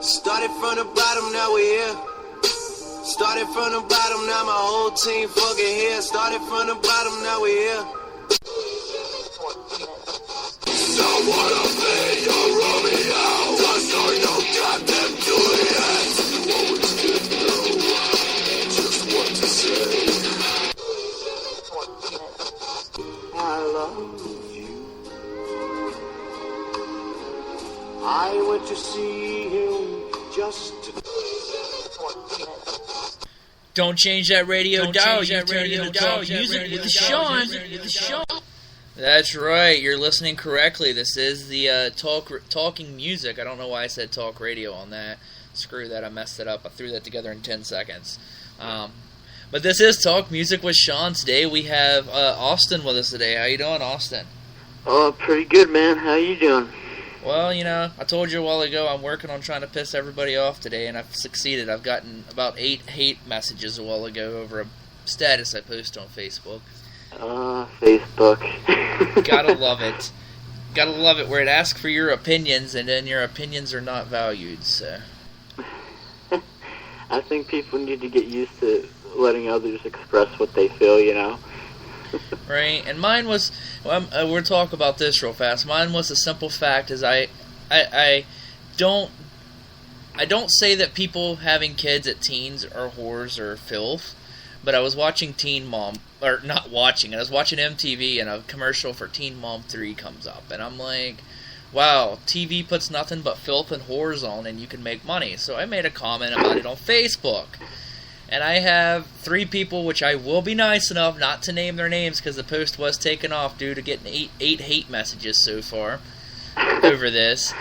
Started from the bottom, now we here. Started from the bottom, now my whole team fucking here. Started from the bottom, now we here. So what if they are running out? I saw no goddamn Juliet. You always did know just what to say. I love you. I went to see him just to... Don't change that radio dial. You turn into talk music with Sean. That's right. You're listening correctly. This is the talking music. I don't know why I said talk radio on that. Screw that. I messed it up. I threw that together in 10 seconds. But this is talk music with Sean. Today we have Austin with us today. How you doing, Austin? Oh, pretty good, man. How you doing? Well, you know, I told you a while ago I'm working on trying to piss everybody off today, and I've succeeded. I've gotten about 8 hate messages a while ago over a status I post on Facebook. Facebook. Gotta love it. Gotta love it where it asks for your opinions, and then your opinions are not valued, so... I think people need to get used to letting others express what they feel, you know? Right, and mine was, we'll talk about this real fast. Mine was the simple fact is I don't say that people having kids at teens are whores or filth, but I was watching Teen Mom, or not watching it, I was watching MTV and a commercial for Teen Mom 3 comes up, and I'm like, wow, TV puts nothing but filth and whores on and you can make money. So I made a comment about it on Facebook. And I have 3 people, which I will be nice enough not to name their names because the post was taken off due to getting 8 hate messages so far over this.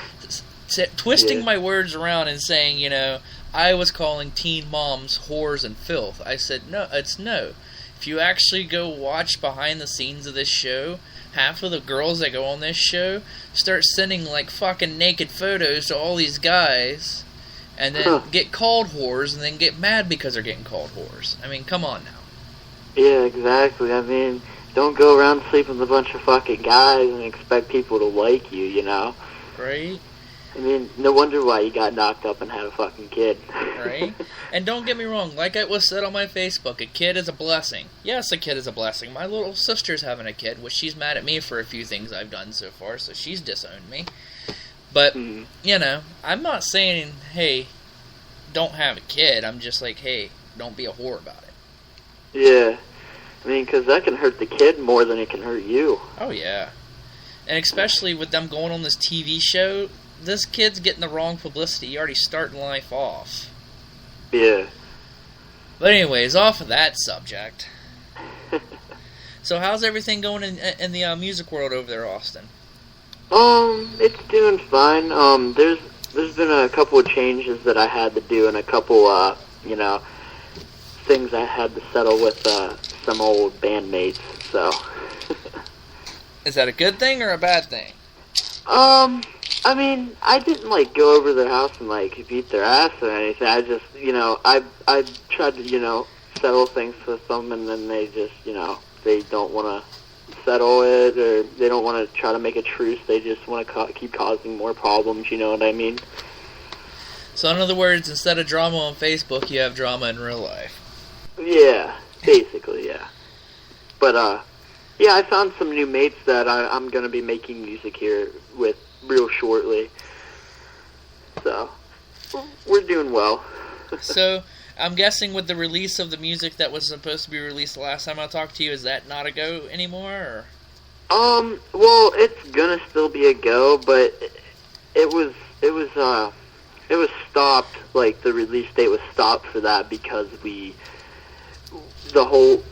Twisting my words around and saying, you know, I was calling teen moms whores and filth. I said, no, it's no. If you actually go watch behind the scenes of this show, half of the girls that go on this show start sending, like, fucking naked photos to all these guys... and then get called whores, and then get mad because they're getting called whores. I mean, come on now. Yeah, exactly. I mean, don't go around sleeping with a bunch of fucking guys and expect people to like you, you know? Right? I mean, no wonder why you got knocked up and had a fucking kid. Right? And don't get me wrong, like it was said on my Facebook, a kid is a blessing. Yes, a kid is a blessing. My little sister's having a kid, which she's mad at me for a few things I've done so far, so she's disowned me. But, you know, I'm not saying, hey, don't have a kid. I'm just like, hey, don't be a whore about it. Yeah. I mean, because that can hurt the kid more than it can hurt you. Oh, yeah. And especially with them going on this TV show, this kid's getting the wrong publicity. You're already starting life off. Yeah. But anyways, off of that subject. So how's everything going in the music world over there, Austin? It's doing fine. There's been a couple of changes that I had to do and a couple, you know, things I had to settle with, some old bandmates, so. Is that a good thing or a bad thing? I mean, I didn't, like, go over their house and, like, beat their ass or anything. I just, you know, I tried to, you know, settle things with them, and then they just, you know, they don't want to settle it, or they don't want to try to make a truce. They just want to keep causing more problems, you know what I mean? So in other words, instead of drama on Facebook, you have drama in real life. Yeah, basically, yeah. But, yeah, I found some new mates that I'm going to be making music here with real shortly. So, we're doing well. So, I'm guessing with the release of the music that was supposed to be released the last time I talked to you, is that not a go anymore, or? Well, it's gonna still be a go, but it was stopped, like, the release date was stopped for that because the whole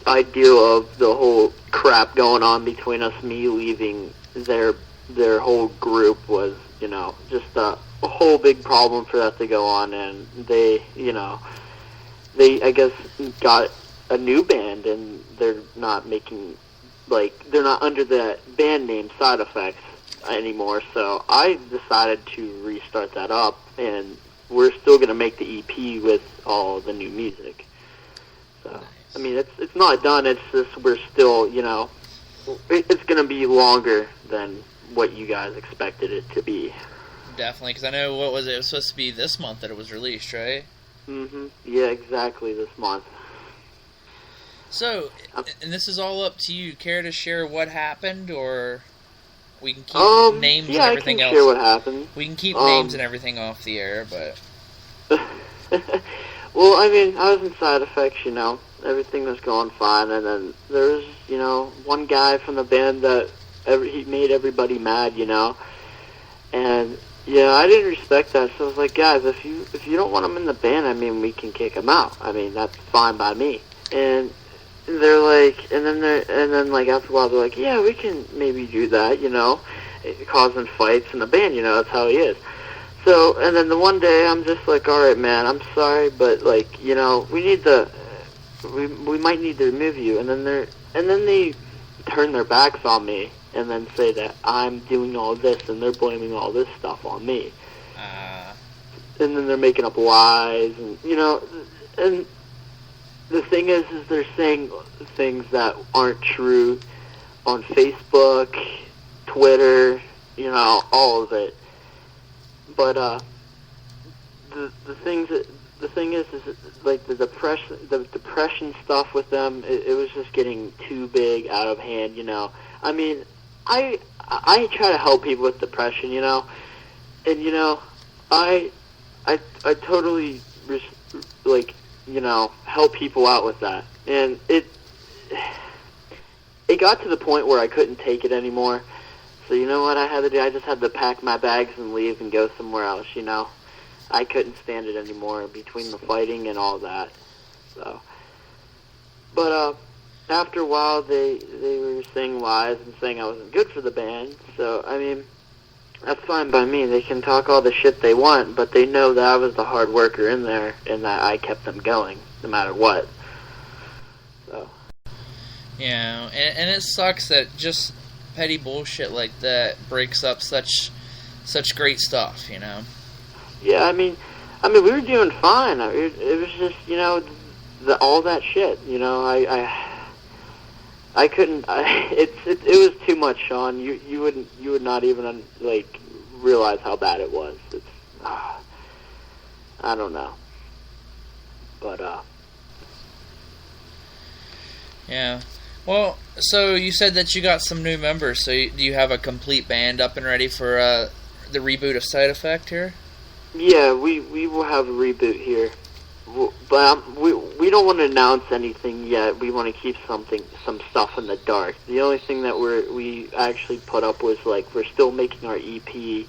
idea of the whole crap going on between us, me leaving their whole group was, you know, just a whole big problem for that to go on, and they, you know, I guess, got a new band, and they're not making, like, they're not under the band name Side Effects anymore, so I decided to restart that up, and we're still going to make the EP with all the new music. So, nice. I mean, it's not done, it's just we're still, you know, it's going to be longer than what you guys expected it to be. definitely, because I know, what was it? It was supposed to be this month that it was released, right? Yeah, exactly, this month. So, and this is all up to you. Care to share what happened, or we can keep names and everything else? Yeah, I can share what happened. We can keep names and everything off the air, but... Well, I mean, I was in Side Effects, you know. Everything was going fine, and then there was, you know, one guy from the band that he made everybody mad, you know. And, yeah, I didn't respect that, so I was like, guys, if you don't want him in the band, I mean, we can kick him out. I mean, that's fine by me. And they're like, and then like after a while they're like, yeah, we can maybe do that, you know, causing fights in the band, you know, that's how he is. So, and then the one day I'm just like, all right, man, I'm sorry, but like, you know, we might need to remove you. And then they turn their backs on me and then say that I'm doing all this and they're blaming all this stuff on me. And then they're making up lies, and you know, and the thing is they're saying things that aren't true on Facebook, Twitter, you know, all of it. But the thing is like the depression stuff with them. It was just getting too big, out of hand. You know, I mean, I try to help people with depression. You know, and you know, I totally like, you know, help people out with that. And it got to the point where I couldn't take it anymore. So you know what I had to do? I just had to pack my bags and leave and go somewhere else, you know. I couldn't stand it anymore between the fighting and all that. So, but after a while they were saying lies and saying I wasn't good for the band. So, I mean, that's fine by me. They can talk all the shit they want, but they know that I was the hard worker in there and that I kept them going no matter what. So. Yeah, and it sucks that just petty bullshit like that breaks up such great stuff, you know. Yeah, I mean, we were doing fine. It was just, you know, all that shit. You know, I couldn't. It was too much, Sean. You would not even like realize how bad it was. It's I don't know, but yeah. Well, so you said that you got some new members. So do you have a complete band up and ready for the reboot of Side Effect here? Yeah, we will have a reboot here, but we don't want to announce anything yet. We want to keep some stuff in the dark. The only thing that we actually put up was like we're still making our EP.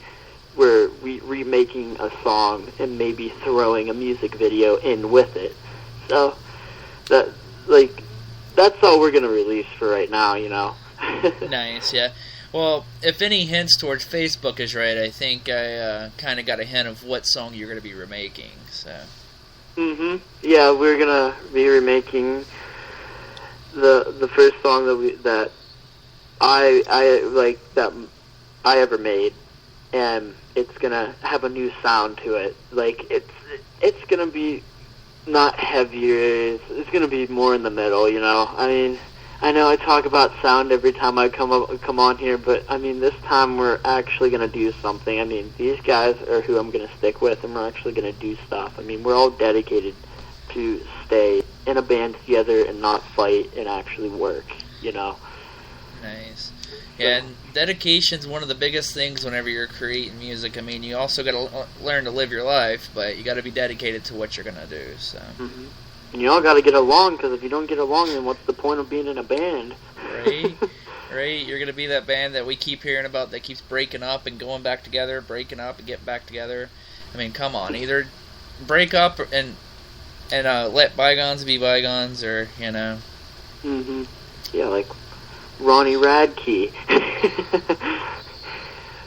We're remaking a song and maybe throwing a music video in with it. So that's all we're going to release for right now, you know. Nice, yeah. Well, if any hints towards Facebook is right, I think I kind of got a hint of what song you're going to be remaking, so. Yeah, we're going to be remaking the first song that I ever made, and it's going to have a new sound to it. Like, it's going to be not heavier, it's going to be more in the middle, you know. I mean, I know I talk about sound every time I come on here, but I mean, this time we're actually going to do something. I mean, these guys are who I'm going to stick with, and we're actually going to do stuff. I mean, we're all dedicated to stay in a band together and not fight and actually work, you know. Nice. Yeah, and dedication's one of the biggest things whenever you're creating music. I mean, you also got to learn to live your life, but you got to be dedicated to what you're going to do, so. And you all got to get along, because if you don't get along, then what's the point of being in a band? Right? Right? You're going to be that band that we keep hearing about that keeps breaking up and going back together, breaking up and getting back together. I mean, come on. Either break up and let bygones be bygones, or, you know. Yeah, like Ronnie Radke.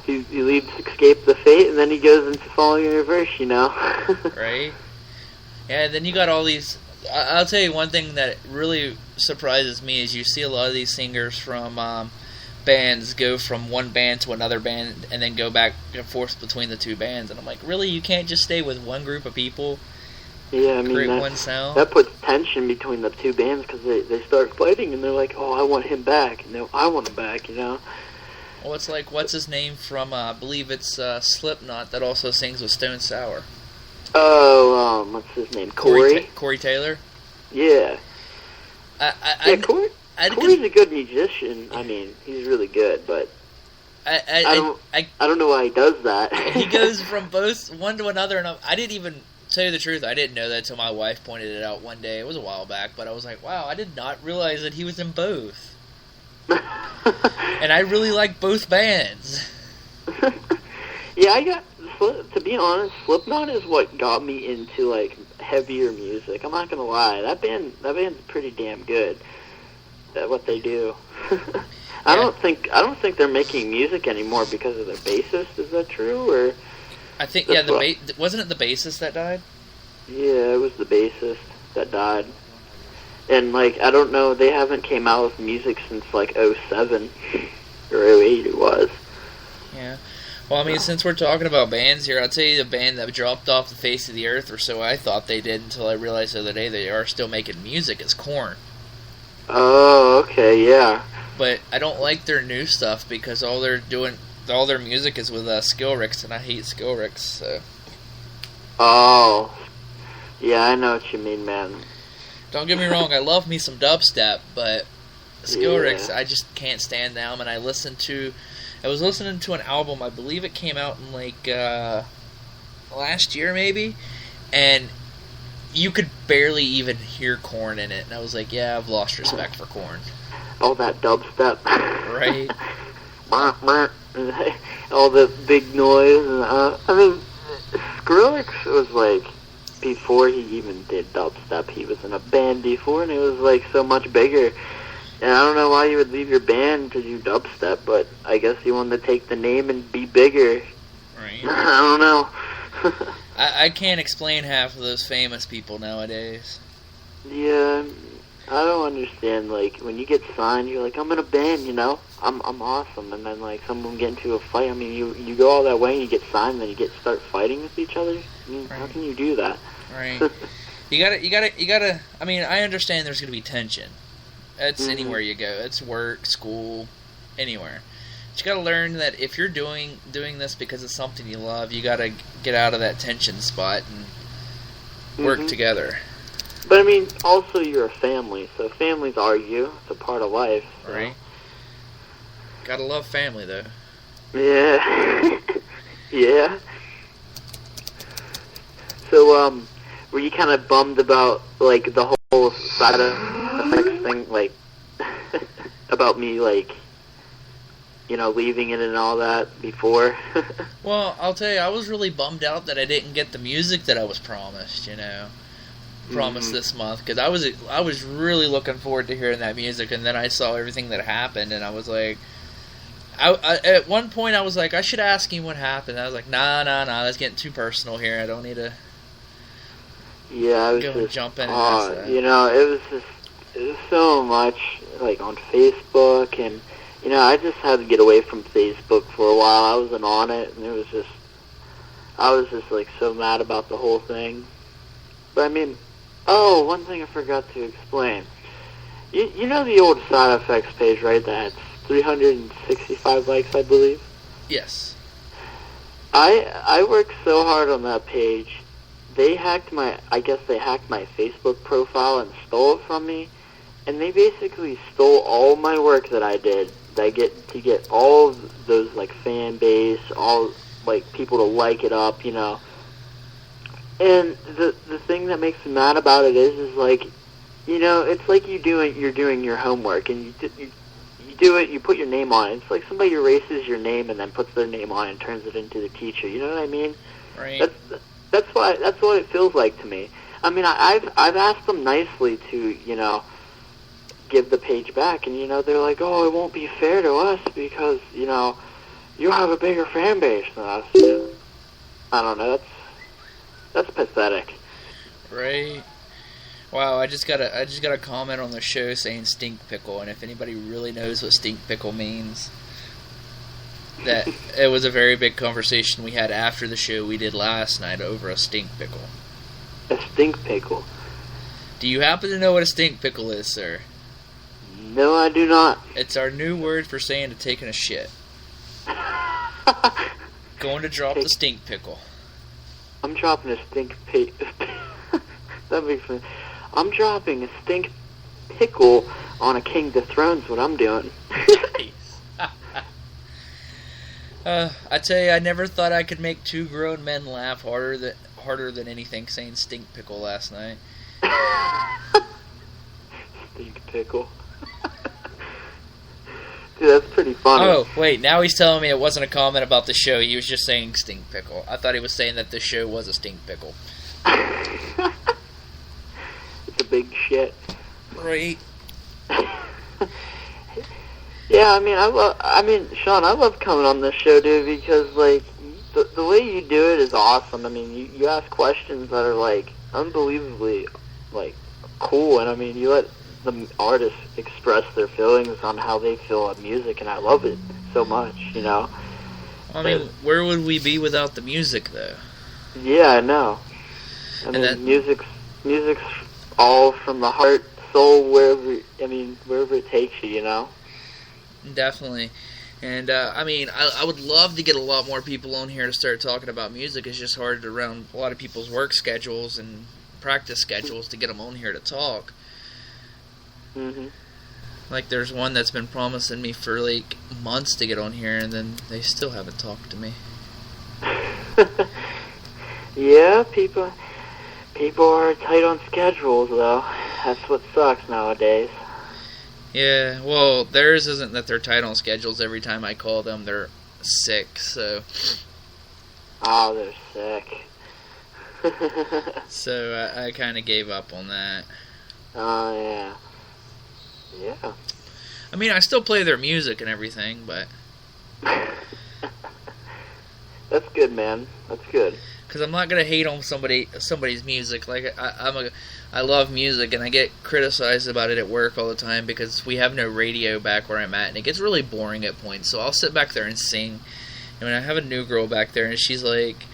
he leads Escape the Fate, and then he goes into Falling in Reverse, you know. Right? Yeah, and then you got all these. I'll tell you one thing that really surprises me is you see a lot of these singers from bands go from one band to another band and then go back and forth between the two bands. And I'm like, really? You can't just stay with one group of people? Yeah, I mean, create one sound? That puts tension between the two bands because they start fighting and they're like, oh, I want him back. No, I want him back, you know? Well, it's like, what's his name from, I believe it's Slipknot that also sings with Stone Sour. Oh, what's his name? Corey? Corey Taylor? Yeah. Corey's a good musician. I mean, he's really good, but I don't know why he does that. He goes from both one to another, and I didn't even tell you the truth. I didn't know that until my wife pointed it out one day. It was a while back, but I was like, wow, I did not realize that he was in both. And I really like both bands. Yeah, to be honest, Slipknot is what got me into like heavier music. I'm not gonna lie, that band's pretty damn good at what they do. I don't think they're making music anymore because of their bassist. Is that true? Or I think wasn't it the bassist that died? Yeah, it was the bassist that died. And like, I don't know, they haven't came out with music since like '07 or '08 it was. Yeah. Well, I mean, since we're talking about bands here, I'll tell you the band that dropped off the face of the earth, or so I thought they did, until I realized the other day they are still making music, is Korn. Oh, okay, yeah. But I don't like their new stuff because all their music is with Skillrix, and I hate Skillrix, so. Oh. Yeah, I know what you mean, man. Don't get me wrong, I love me some dubstep, but Skillrix, I just can't stand them, and I was listening to an album, I believe it came out in like last year maybe, and you could barely even hear Korn in it, and I was like, yeah, I've lost respect for Korn. All that dubstep. Right. All the big noise. I mean, Skrillex was like, before he even did dubstep, he was in a band before, and it was like so much bigger. And I don't know why you would leave your band to do dubstep, but I guess he wanted to take the name and be bigger. Right. I don't know. I can't explain half of those famous people nowadays. Yeah, I don't understand. Like, when you get signed, you're like, I'm in a band, you know? I'm awesome. And then, like, someone get into a fight. I mean, you go all that way and you get signed, and then you start fighting with each other? I mean, right. How can you do that? Right. You gotta, I mean, I understand there's gonna be tension. It's anywhere you go. It's work, school, anywhere. But you gotta learn that if you're doing this because it's something you love, you gotta get out of that tension spot and work together. But I mean, also you're a family, so families argue. It's a part of life. So. Right. Gotta love family, though. Yeah. Yeah. So, were you kind of bummed about, like, the whole side effects thing, like, about me, like, you know, leaving it and all that before? Well, I'll tell you, I was really bummed out that I didn't get the music that I was promised, you know. Promised this month, because I was really looking forward to hearing that music, and then I saw everything that happened, and I was like, I at one point I was like, I should ask him what happened. I was like, nah, that's getting too personal here. I don't need to. Yeah, I was go just and jump in. you know, it was so much, like, on Facebook, and you know, I just had to get away from Facebook for a while. I wasn't on it, and I was just like so mad about the whole thing. But I mean. Oh, one thing I forgot to explain. You know the old side effects page, right? That had 365 likes, I believe? Yes. I worked so hard on that page. They hacked my Facebook profile and stole it from me. And they basically stole all my work that I did. I get to get all of those, like, fan base, all, like, people to like it up, you know. And the thing that makes me mad about it is like, you know, it's like you're doing your homework, and you do it, you put your name on it. It's like somebody erases your name and then puts their name on it and turns it into the teacher. You know what I mean? Right. That's what it feels like to me. I mean, I've asked them nicely to, you know, give the page back, and you know, they're like, oh, it won't be fair to us because, you know, you have a bigger fan base than us. I don't know. That's pathetic. Right. Wow, I just got a comment on the show saying stink pickle, and if anybody really knows what stink pickle means, that it was a very big conversation we had after the show we did last night over a stink pickle. A stink pickle? Do you happen to know what a stink pickle is, sir? No, I do not. It's our new word for saying to taking a shit. Going to drop the stink pickle. I'm dropping a stink That makes sense. I'm dropping a stink pickle on a King Dethrone's what I'm doing. I tell you, I never thought I could make two grown men laugh harder than anything saying stink pickle last night. Stink pickle. Dude, that's pretty funny. Oh, wait, now he's telling me it wasn't a comment about the show. He was just saying stink pickle. I thought he was saying that the show was a stink pickle. It's a big shit. Right. Yeah, I mean, Sean, I love coming on this show, dude, because, like, the way you do it is awesome. I mean, you ask questions that are, like, unbelievably, like, cool, and, I mean, you let the artists express their feelings on how they feel about music, and I love it so much, you know? I mean, where would we be without the music, though? Yeah, I know. I mean, music's all from the heart, soul, wherever it takes you, you know? Definitely. And, I mean, I would love to get a lot more people on here to start talking about music. It's just hard around a lot of people's work schedules and practice schedules to get them on here to talk. Mm-hmm. Like, there's one that's been promising me for, like, months to get on here, and then they still haven't talked to me. Yeah, people are tight on schedules, though. That's what sucks nowadays. Yeah, well, theirs isn't that they're tight on schedules. Every time I call them, they're sick, so... Oh, they're sick. So I kind of gave up on that. Oh, yeah. Yeah. I mean, I still play their music and everything, but... That's good, man. That's good. Because I'm not going to hate on somebody's music. Like, I love music, and I get criticized about it at work all the time because we have no radio back where I'm at, and it gets really boring at points. So I'll sit back there and sing. And when I have a new girl back there, and she's like,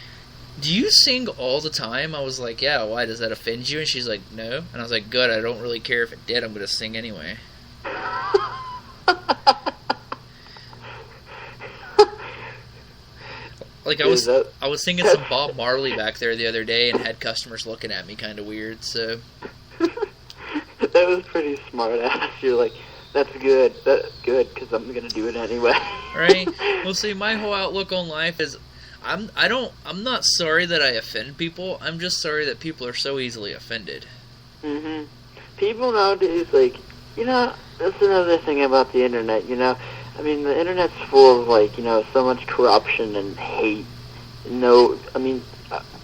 "Do you sing all the time?" I was like, "Yeah, why? Does that offend you?" And she's like, "No." And I was like, "Good, I don't really care if it did. I'm going to sing anyway." Like, I was singing some Bob Marley back there the other day and had customers looking at me kind of weird, so... That was pretty smart ass. You're like, that's good, because I'm going to do it anyway. Right? Well, see, my whole outlook on life is, I'm not sorry that I offend people, I'm just sorry that people are so easily offended. Mm-hmm. People nowadays, like, you know, that's another thing about the internet, you know? I mean, the internet's full of, like, you know, so much corruption and hate. No, I mean,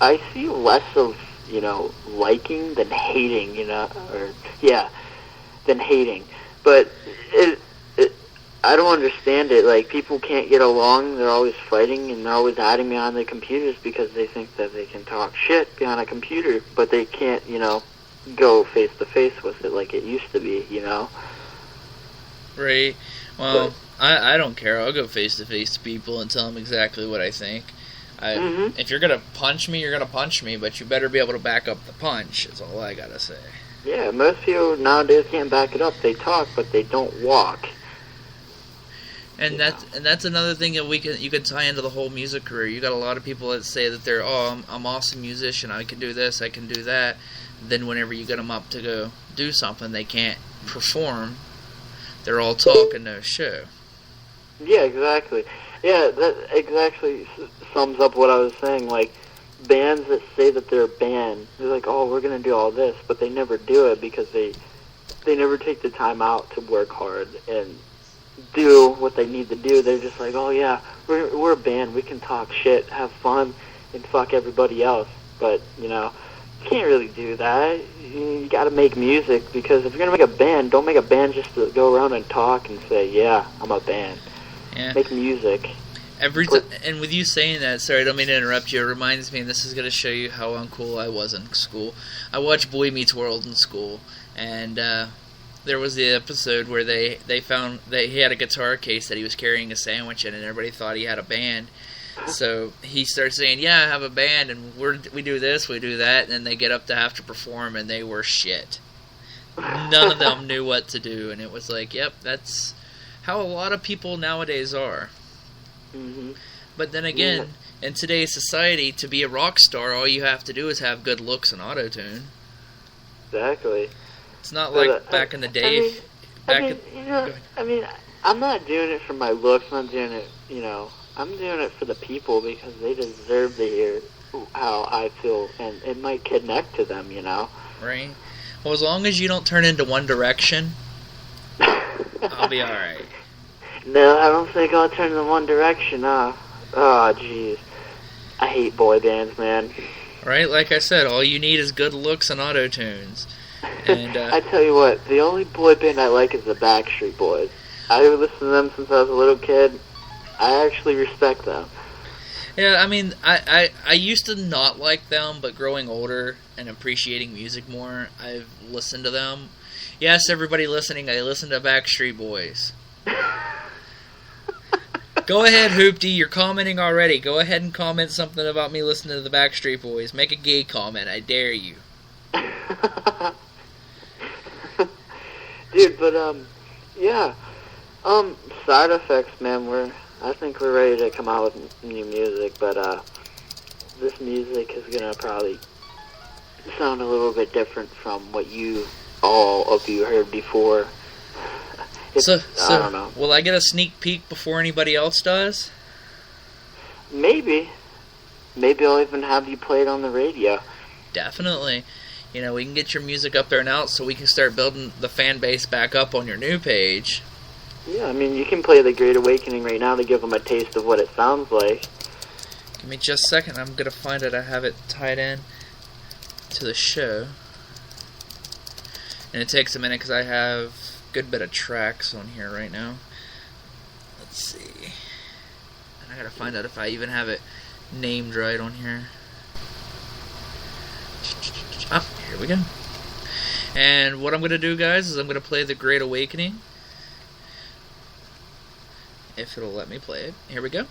I see less of, you know, liking than hating, you know, than hating. But I don't understand it. Like, people can't get along, they're always fighting, and they're always hiding behind their computers because they think that they can talk shit behind a computer, but they can't, you know, go face-to-face with it like it used to be, you know? Right. Well... I don't care. I'll go face-to-face to people and tell them exactly what I think. If you're going to punch me, you're going to punch me, but you better be able to back up the punch, is all I got to say. Yeah, most people nowadays can't back it up. They talk, but they don't walk. And that's another thing that you could tie into the whole music career. You got a lot of people that say that they're, I'm an awesome musician, I can do this, I can do that. Then whenever you get them up to go do something, they can't perform. They're all talk and no show. Yeah, exactly. Yeah, that exactly sums up what I was saying. Like, bands that say that they're a band, they're like, oh, we're going to do all this, but they never do it because they never take the time out to work hard and do what they need to do. They're just like, oh, yeah, we're a band, we can talk shit, have fun, and fuck everybody else. But, you know, you can't really do that. You got to make music, because if you're going to make a band, don't make a band just to go around and talk and say, yeah, I'm a band. Yeah. Make music. And with you saying that, sorry, I don't mean to interrupt you, it reminds me, and this is going to show you how uncool I was in school. I watched Boy Meets World in school, and there was the episode where they found that he had a guitar case that he was carrying a sandwich in, and everybody thought he had a band. So he starts saying, yeah, I have a band, and we do this, we do that, and then they get up to have to perform, and they were shit. None of them knew what to do, and it was like, yep, that's how a lot of people nowadays are. Mm-hmm. But then again, in today's society, to be a rock star, all you have to do is have good looks and auto-tune. Exactly. It's not like back in the day. I'm not doing it for my looks. I'm not doing it, I'm doing it for the people because they deserve to hear how I feel, and it might connect to them, Right. Well, as long as you don't turn into One Direction, I'll be alright. No, I don't think I'll turn in One Direction, Oh, jeez. I hate boy bands, man. Right? Like I said, all you need is good looks and auto-tunes. And, I tell you what, the only boy band I like is the Backstreet Boys. I listened to them since I was a little kid. I actually respect them. Yeah, I mean, I used to not like them, but growing older and appreciating music more, I've listened to them. Yes, everybody listening, I listen to Backstreet Boys. Go ahead, Hoopty, you're commenting already. Go ahead and comment something about me listening to the Backstreet Boys. Make a gay comment, I dare you. Dude, but, yeah. Side Effects, man, I think we're ready to come out with new music, but, this music is gonna probably sound a little bit different from what all of you heard before. So, I don't know. Will I get a sneak peek before anybody else does? Maybe. Maybe I'll even have you play it on the radio. Definitely. We can get your music up there and out so we can start building the fan base back up on your new page. Yeah, I mean, you can play The Great Awakening right now to give them a taste of what it sounds like. Give me just a second. I'm going to find it. I have it tied in to the show. And it takes a minute because I have a good bit of tracks on here right now. Let's see. And I got to find out if I even have it named right on here. Oh, here we go. And what I'm going to do, guys, is I'm going to play The Great Awakening. If it'll let me play it. Here we go.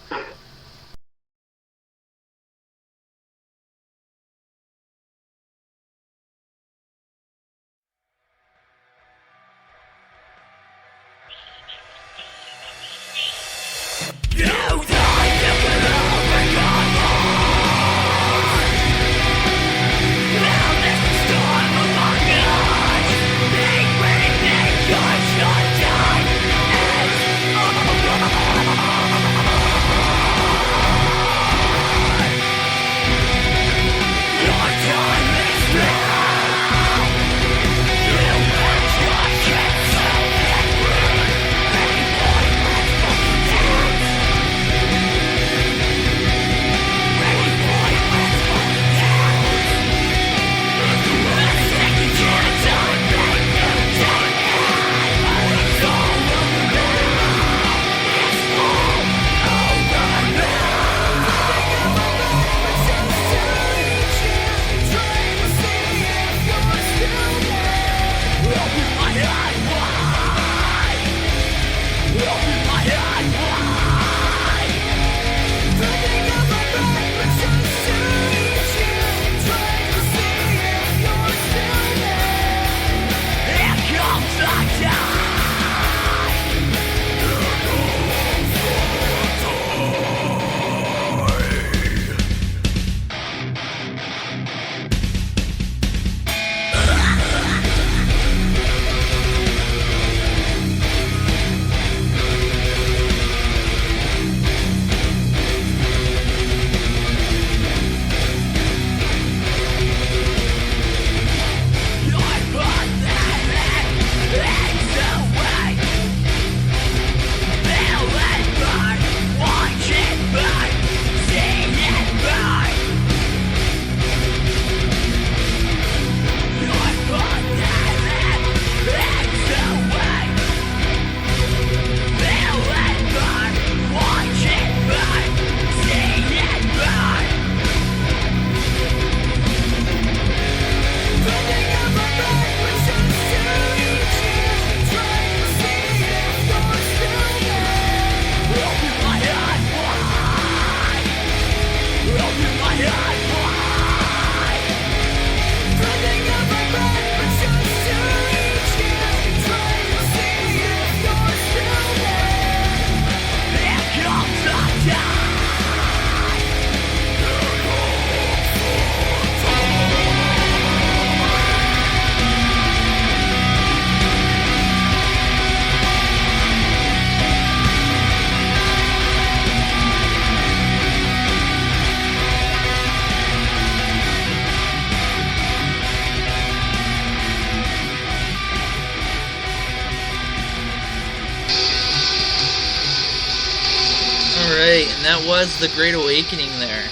and that was the Great Awakening there.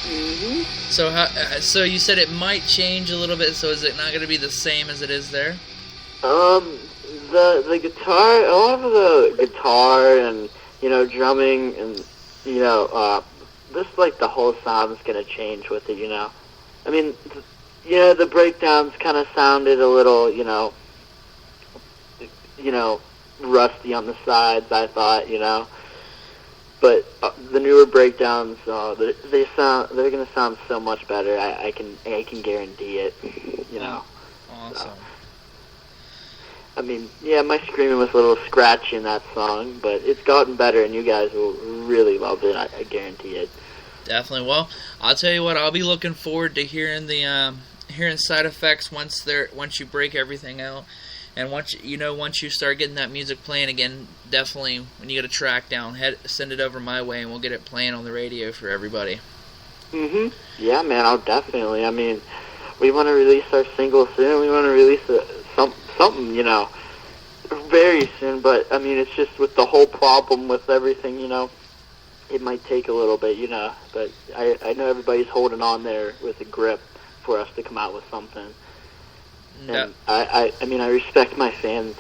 Mhm. So you said it might change a little bit. So is it not going to be the same as it is there? The guitar, a lot of the guitar and drumming and just like the whole sound's gonna change with it. I mean, the breakdowns kind of sounded a little rusty on the sides. I thought but the newer breakdowns, they're gonna sound so much better. I can guarantee it. Awesome. So. I mean, yeah, my screaming was a little scratchy in that song, but it's gotten better, and you guys will really love it. I guarantee it. Definitely. Well, I'll tell you what. I'll be looking forward to hearing the hearing Side Effects once you break everything out, and once you start getting that music playing again. Definitely, when you get a track down, send it over my way, and we'll get it playing on the radio for everybody. Mhm. Yeah, man. I'll definitely. I mean, we want to release our single soon. We want to release something, very soon. But I mean, it's just with the whole problem with everything, it might take a little bit, But I know everybody's holding on there with a grip for us to come out with something. And I mean, I respect my fans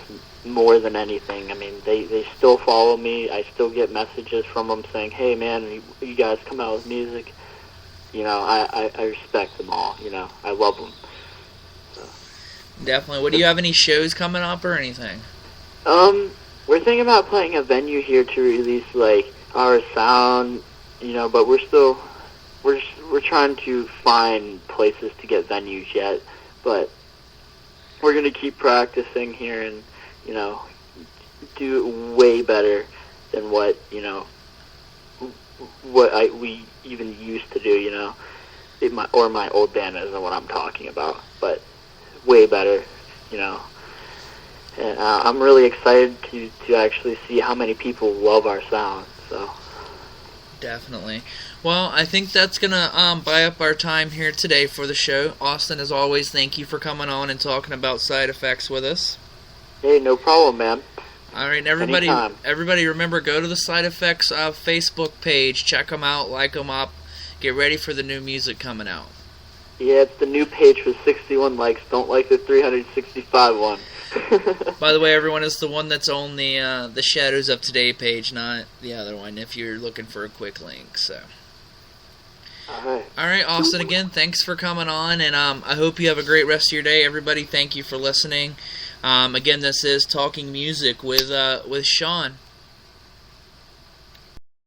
more than anything. I mean, they still follow me. I still get messages from them saying, "Hey, man, you guys come out with music." I respect them all. I love them. Definitely. What, do you have any shows coming up or anything? We're thinking about playing a venue here to release like our sound, but we're trying to find places to get venues yet, but we're gonna keep practicing here and do way better than what we even used to do, my old band isn't what I'm talking about, but way better, and I'm really excited to actually see how many people love our sound. So definitely. Well, I think that's gonna buy up our time here today for the show. Austin, as always, thank you for coming on and talking about Side Effects with us. Hey, no problem, man. All right, everybody. Anytime. Everybody, remember, go to the Side Effects Facebook page, check them out, like them up, get ready for the new music coming out. Yeah, it's the new page with 61 likes. Don't like the 365 one. By the way, everyone, is the one that's on the Shadows of Today page, not the other one, if you're looking for a quick link. So. All right, Austin, again, thanks for coming on, and I hope you have a great rest of your day. Everybody, thank you for listening. Again, this is Talking Music with Sean.